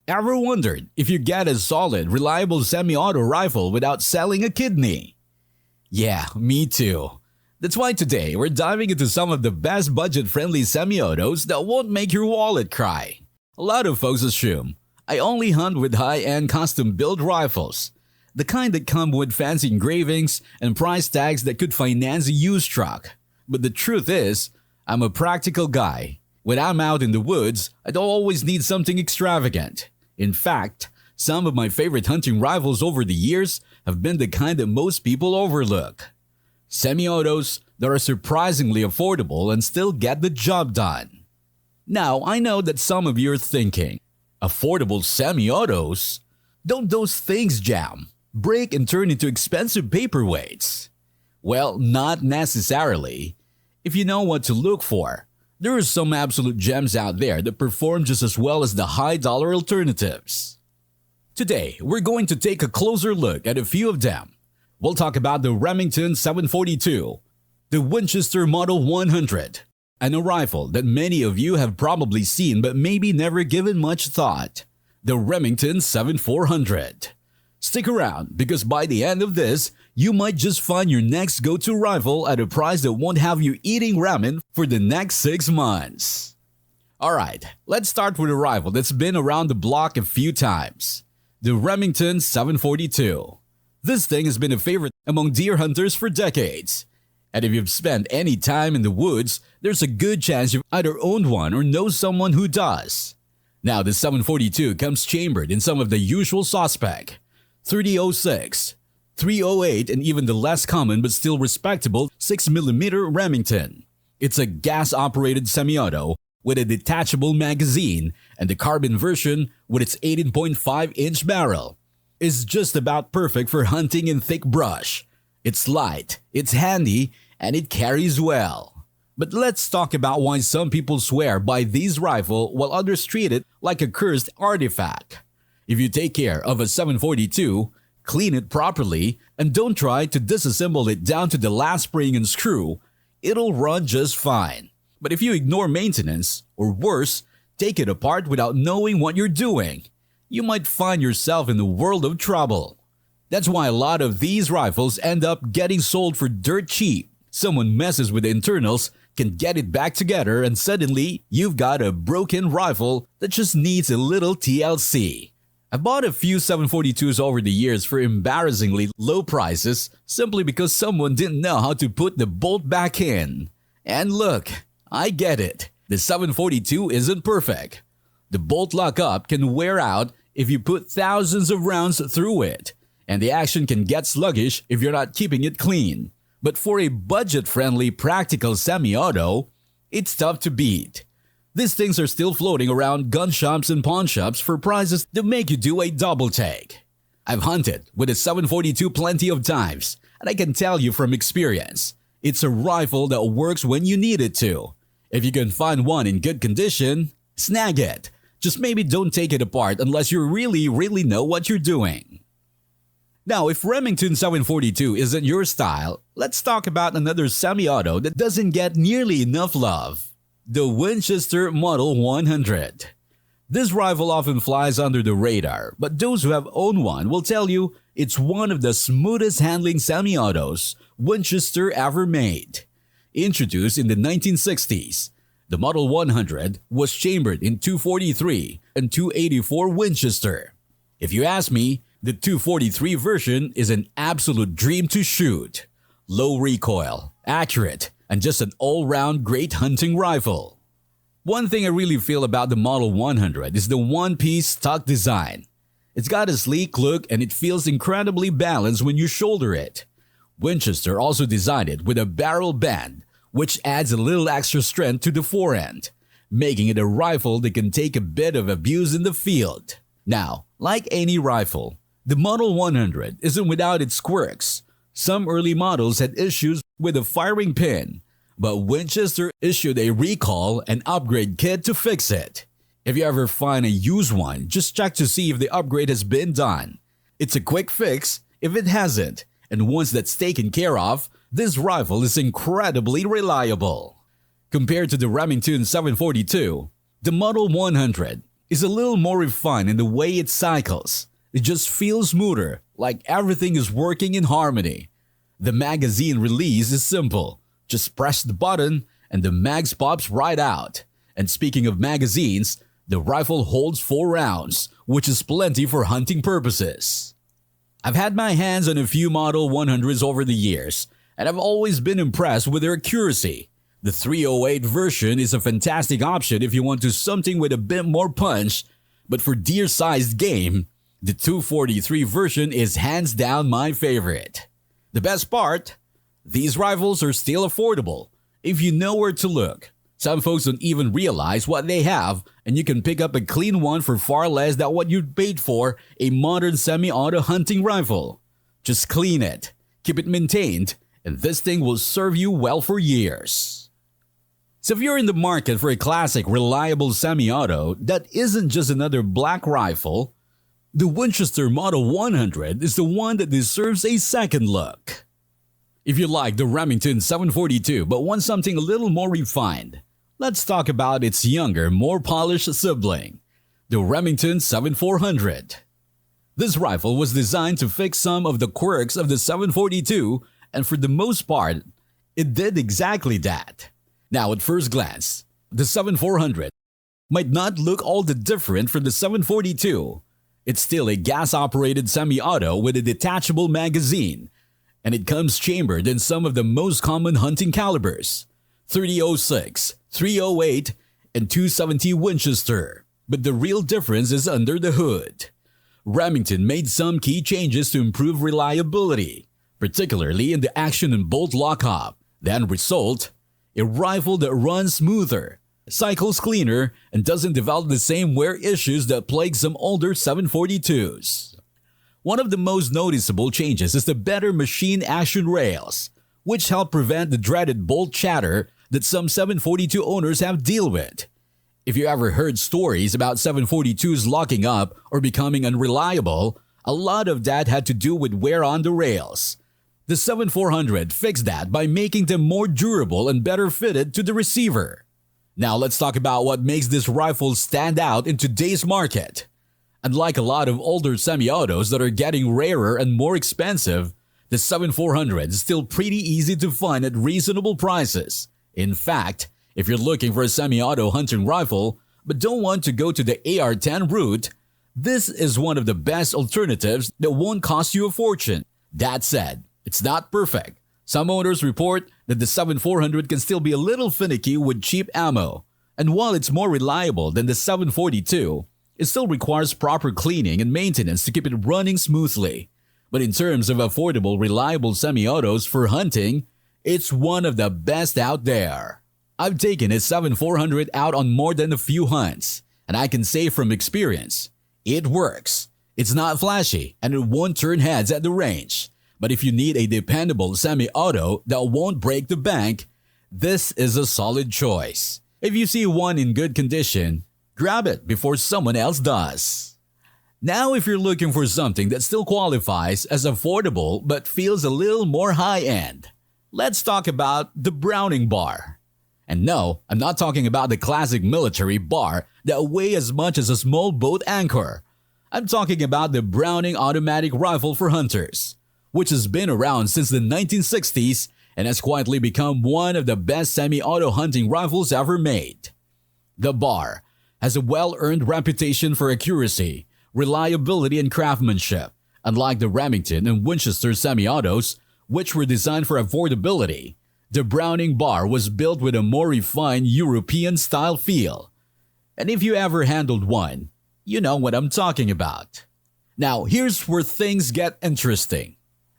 Ever wondered if you get a solid, reliable semi-auto rifle without selling a kidney? Yeah, me too. That's why today we're diving into some of the best budget-friendly semi-autos that won't make your wallet cry. A lot of folks assume I only hunt with high-end custom-built rifles, the kind that come with fancy engravings and price tags that could finance a used truck. But the truth is, I'm a practical guy. When I'm out in the woods, I don't always need something extravagant. In fact, some of my favorite hunting rifles over the years have been the kind that most people overlook. Semi-autos that are surprisingly affordable and still get the job done. Now, I know that some of you are thinking, affordable semi-autos? Don't those things jam, break and turn into expensive paperweights? Well, not necessarily. If you know what to look for, there are some absolute gems out there that perform just as well as the high-dollar alternatives. Today, we're going to take a closer look at a few of them. We'll talk about the Remington 742, the Winchester Model 100, and a rifle that many of you have probably seen but maybe never given much thought, the Remington 7400. Stick around because by the end of this, you might just find your next go-to rifle at a price that won't have you eating ramen for the next 6 months. Alright, let's start with a rifle that's been around the block a few times. The Remington 742. This thing has been a favorite among deer hunters for decades. And if you've spent any time in the woods, there's a good chance you've either owned one or know someone who does. Now the 742 comes chambered in some of the usual suspect. 3006, 308 and even the less common but still respectable 6mm Remington. It's a gas-operated semi-auto with a detachable magazine, and the carbon version with its 18.5-inch barrel is just about perfect for hunting in thick brush. It's light, it's handy, and it carries well. But let's talk about why some people swear by these rifles while others treat it like a cursed artifact. If you take care of a 742, clean it properly, and don't try to disassemble it down to the last spring and screw, it'll run just fine. But if you ignore maintenance, or worse, take it apart without knowing what you're doing, you might find yourself in a world of trouble. That's why a lot of these rifles end up getting sold for dirt cheap. Someone messes with the internals, can get it back together, and suddenly you've got a broken rifle that just needs a little TLC. I bought a few 742s over the years for embarrassingly low prices simply because someone didn't know how to put the bolt back in. And look, I get it. The 742 isn't perfect. The bolt lock-up can wear out if you put thousands of rounds through it, and the action can get sluggish if you're not keeping it clean. But for a budget-friendly practical semi-auto, it's tough to beat. These things are still floating around gun shops and pawn shops for prices that make you do a double take. I've hunted with a 742 plenty of times, and I can tell you from experience, it's a rifle that works when you need it to. If you can find one in good condition, snag it. Just maybe don't take it apart unless you really know what you're doing. Now, if Remington 742 isn't your style, let's talk about another semi-auto that doesn't get nearly enough love. The Winchester Model 100. This rifle often flies under the radar, but those who have owned one will tell you it's one of the smoothest handling semi-autos Winchester ever made. Introduced in the 1960s, the Model 100 was chambered in 243 and 284 Winchester. If you ask me, the 243 version is an absolute dream to shoot. Low recoil, accurate, and just an all-round great hunting rifle. One thing I really feel about the Model 100 is the one-piece stock design. It's got a sleek look and it feels incredibly balanced when you shoulder it. Winchester also designed it with a barrel band, which adds a little extra strength to the forend, making it a rifle that can take a bit of abuse in the field. Now, like any rifle, the Model 100 isn't without its quirks. Some early models had issues with the firing pin, but Winchester issued a recall and upgrade kit to fix it. If you ever find a used one, just check to see if the upgrade has been done. It's a quick fix if it hasn't, and once that's taken care of, this rifle is incredibly reliable. Compared to the Remington 742, the Model 100 is a little more refined in the way it cycles. It just feels smoother, like everything is working in harmony. The magazine release is simple. Just press the button and the mags pops right out. And speaking of magazines, the rifle holds 4 rounds, which is plenty for hunting purposes. I've had my hands on a few Model 100s over the years, and I've always been impressed with their accuracy. The 308 version is a fantastic option if you want to something with a bit more punch, but for deer-sized game, the 243 version is hands down my favorite. The best part? These rifles are still affordable if you know where to look. Some folks don't even realize what they have, and you can pick up a clean one for far less than what you paid for a modern semi-auto hunting rifle. Just clean it, keep it maintained, and this thing will serve you well for years. So if you're in the market for a classic, reliable semi-auto that isn't just another black rifle, the Winchester Model 100 is the one that deserves a second look. If you like the Remington 742 but want something a little more refined, let's talk about its younger, more polished sibling, the Remington 7400. This rifle was designed to fix some of the quirks of the 742, and for the most part, it did exactly that. Now at first glance, the 7400 might not look all that different from the 742. It's still a gas-operated semi-auto with a detachable magazine, and it comes chambered in some of the most common hunting calibers: 30.06, 308, and 270 Winchester. But the real difference is under the hood. Remington made some key changes to improve reliability, particularly in the action and bolt lockup. The end result? A rifle that runs smoother, cycles cleaner, and doesn't develop the same wear issues that plague some older 742s. One of the most noticeable changes is the better machine action rails, which help prevent the dreaded bolt chatter that some 742 owners have dealt with. If you ever heard stories about 742s locking up or becoming unreliable, a lot of that had to do with wear on the rails. The 7400 fixed that by making them more durable and better fitted to the receiver. Now let's talk about what makes this rifle stand out in today's market. Unlike a lot of older semi-autos that are getting rarer and more expensive, the 7400 is still pretty easy to find at reasonable prices. In fact, if you're looking for a semi-auto hunting rifle but don't want to go to the AR-10 route, this is one of the best alternatives that won't cost you a fortune. That said, it's not perfect. Some owners report that the 7400 can still be a little finicky with cheap ammo, and while it's more reliable than the 742, it still requires proper cleaning and maintenance to keep it running smoothly. But in terms of affordable, reliable semi-autos for hunting, it's one of the best out there. I've taken a 7400 out on more than a few hunts, and I can say from experience, it works. It's not flashy, and it won't turn heads at the range. But if you need a dependable semi-auto that won't break the bank, this is a solid choice. If you see one in good condition, grab it before someone else does. Now if you're looking for something that still qualifies as affordable but feels a little more high-end, let's talk about the Browning bar. And no, I'm not talking about the classic military bar that weighs as much as a small boat anchor. I'm talking about the Browning automatic rifle for hunters, which has been around since the 1960s and has quietly become one of the best semi-auto hunting rifles ever made. The bar has a well-earned reputation for accuracy, reliability, and craftsmanship. Unlike the Remington and Winchester semi-autos, which were designed for affordability, the Browning bar was built with a more refined European-style feel. And if you ever handled one, you know what I'm talking about. Now, here's where things get interesting.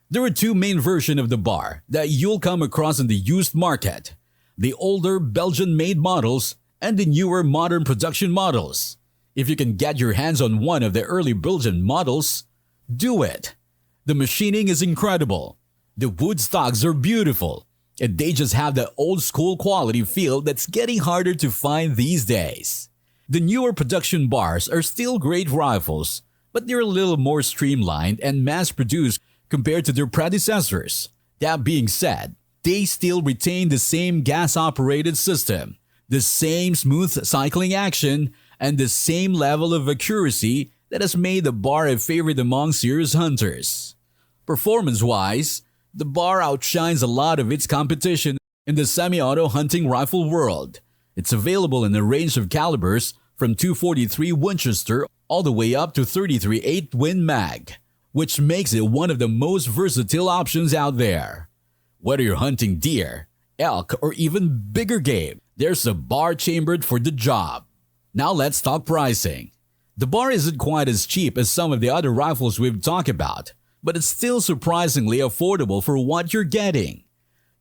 There are two main versions of the bar that you'll come across in the used market: the older Belgian-made models and the newer modern production models. If you can get your hands on one of the early Belgian models, do it. The machining is incredible. The wood stocks are beautiful, and they just have the old-school quality feel that's getting harder to find these days. The newer production bars are still great rifles, but they're a little more streamlined and mass-produced compared to their predecessors. That being said, they still retain the same gas-operated system, the same smooth cycling action, and the same level of accuracy that has made the bar a favorite among serious hunters. Performance-wise, the bar outshines a lot of its competition in the semi-auto hunting rifle world. It's available in a range of calibers from .243 Winchester all the way up to .33 8 Win Mag, which makes it one of the most versatile options out there. Whether you're hunting deer, elk, or even bigger game, there's a bar chambered for the job. Now let's talk pricing. The bar isn't quite as cheap as some of the other rifles we've talked about, but it's still surprisingly affordable for what you're getting.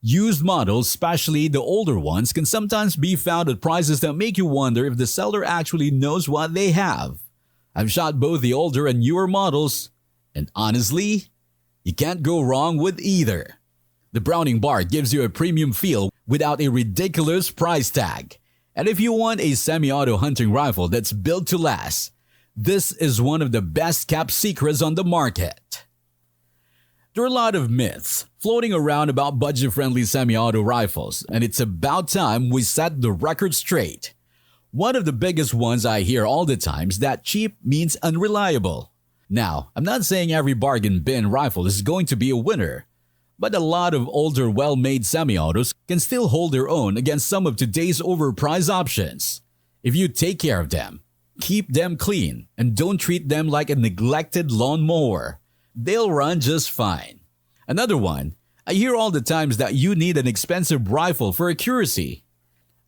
Used models, especially the older ones, can sometimes be found at prices that make you wonder if the seller actually knows what they have. I've shot both the older and newer models, and honestly, you can't go wrong with either. The Browning bar gives you a premium feel without a ridiculous price tag. And if you want a semi-auto hunting rifle that's built to last, this is one of the best kept secrets on the market. There are a lot of myths floating around about budget-friendly semi-auto rifles, and it's about time we set the record straight. One of the biggest ones I hear all the time is that cheap means unreliable. Now, I'm not saying every bargain bin rifle is going to be a winner, but a lot of older well-made semi-autos can still hold their own against some of today's overpriced options. If you take care of them, keep them clean, and don't treat them like a neglected lawnmower, they'll run just fine. Another one, I hear all the times that you need an expensive rifle for accuracy.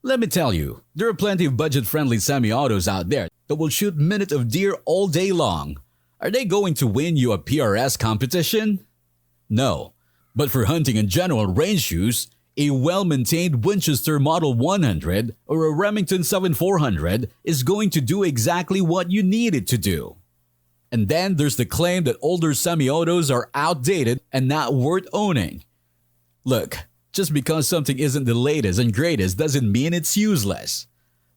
Let me tell you, there are plenty of budget-friendly semi-autos out there that will shoot minute of deer all day long. Are they going to win you a PRS competition? No. But for hunting and general range use, a well-maintained Winchester Model 100 or a Remington 7400 is going to do exactly what you need it to do. And then there's the claim that older semi-autos are outdated and not worth owning. Look, just because something isn't the latest and greatest doesn't mean it's useless.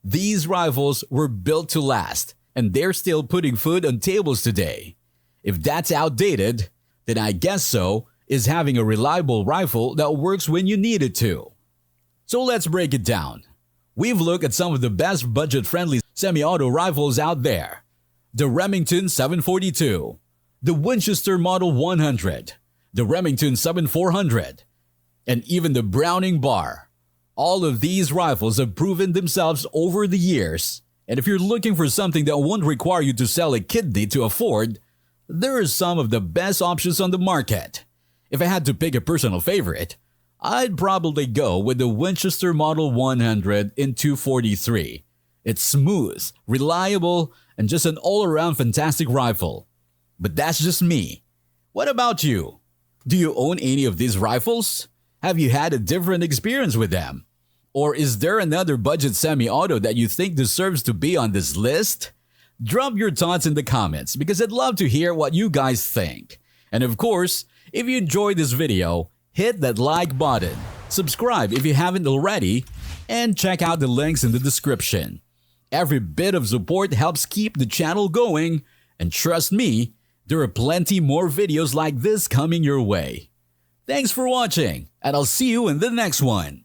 These rifles were built to last, and they're still putting food on tables today. If that's outdated, then I guess so is having a reliable rifle that works when you need it to. So let's break it down. We've looked at some of the best budget-friendly semi-auto rifles out there. The Remington 742, the Winchester Model 100, the Remington 7400, and even the Browning bar. All of these rifles have proven themselves over the years, and if you're looking for something that won't require you to sell a kidney to afford, there are some of the best options on the market. If I had to pick a personal favorite, I'd probably go with the Winchester Model 100 in .243. It's smooth, reliable, and just an all-around fantastic rifle. But that's just me. What about you? Do you own any of these rifles? Have you had a different experience with them? Or is there another budget semi-auto that you think deserves to be on this list? Drop your thoughts in the comments because I'd love to hear what you guys think. And of course, if you enjoyed this video, hit that like button, subscribe if you haven't already, and check out the links in the description. Every bit of support helps keep the channel going, and trust me, there are plenty more videos like this coming your way. Thanks for watching, and I'll see you in the next one.